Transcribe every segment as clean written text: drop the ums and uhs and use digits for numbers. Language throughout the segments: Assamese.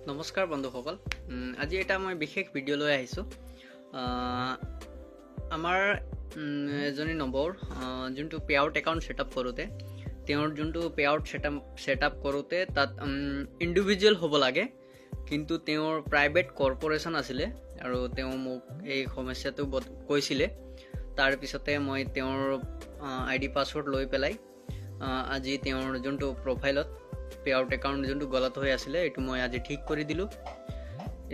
নমস্কাৰ বন্ধুসকল, আজি এটা মই বিশেষ ভিডিঅ' লৈ আহিছোঁ। আমাৰ এজনী নম্বৰ যোনটো পে আউট একাউণ্ট ছেটআপ কৰোঁতে তেওঁৰ যোনটো পে আউট ছেটআপ কৰোঁতে তাত ইণ্ডিভিজুৱেল হ'ব লাগে, কিন্তু তেওঁৰ প্ৰাইভেট কৰ্পৰেশ্যন আছিলে আৰু তেওঁ মোক এই সমস্যাটো কৈছিলে। তাৰপিছতে মই তেওঁৰ আই ডি পাছৱৰ্ড লৈ পেলাই আজি তেওঁৰ যোনটো প্ৰফাইলত পে আউট একাউণ্ট যোনটো গলত হৈ আছিলে এইটো মই আজি ঠিক কৰি দিলোঁ।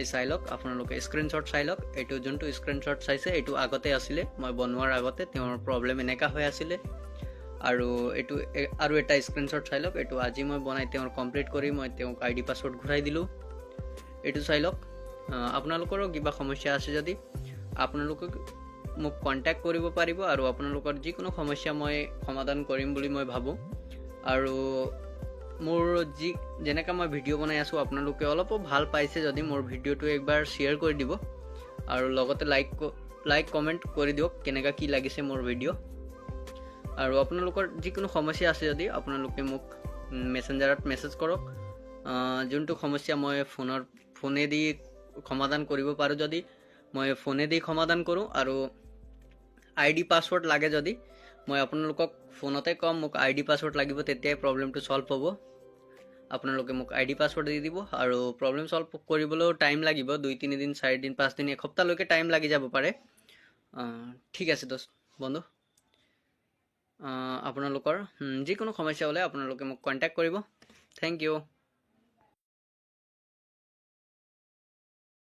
এই চাই লওক, আপোনালোকে স্ক্ৰীনশ্বট চাই লওক। এইটো যোনটো স্ক্ৰীনশ্বট চাইছে এইটো আগতে আছিলে, মই বনোৱাৰ আগতে তেওঁৰ প্ৰব্লেম এনেকুৱা হৈ আছিলে। আৰু এইটো আৰু এটা স্ক্ৰীনশ্বট চাই লওক, এইটো আজি মই বনাই তেওঁৰ কমপ্লিট কৰি মই তেওঁক আই ডি পাছৱৰ্ড ঘূৰাই দিলোঁ। এইটো চাই লওক। আপোনালোকৰো কিবা সমস্যা আছে যদি আপোনালোকে মোক কণ্টেক্ট কৰিব পাৰিব আৰু আপোনালোকৰ যিকোনো সমস্যা মই সমাধান কৰিম বুলি মই ভাবোঁ। আৰু মোৰ যেনেকৈ মই ভিডিঅ' বনাই আছোঁ আপোনালোকে অলপো ভাল পাইছে যদি মোৰ ভিডিঅ'টো একবাৰ শ্বেয়াৰ কৰি দিব আৰু লগতে লাইক কমেণ্ট কৰি দিয়ক কেনেকুৱা কি লাগিছে মোৰ ভিডিঅ'। আৰু আপোনালোকৰ যিকোনো সমস্যা আছে যদি আপোনালোকে মোক মেছেঞ্জাৰত মেছেজ কৰক। যোনটো সমস্যা মই ফোনেদি সমাধান কৰিব পাৰোঁ যদি মই ফোনেদি সমাধান কৰোঁ, আৰু আই ডি পাছৱৰ্ড লাগে যদি মই আপোনালোকক ফোনতে ক'ম মোক আই ডি পাছৱৰ্ড লাগিব, তেতিয়াই প্ৰব্লেমটো ছল্ভ হ'ব। আপোনালোকে মোক আই ডি পাছৱৰ্ড দি দিব আৰু প্ৰব্লেম ছল্ভ কৰিবলৈও টাইম লাগিব, 2-3 দিন 4 দিন 5 দিন এসপ্তাহলৈকে টাইম লাগি যাব পাৰে। ঠিক আছে বন্ধু, আপোনালোকৰ যিকোনো সমস্যা হ'লে আপোনালোকে মোক কণ্টেক্ট কৰিব। Thank U.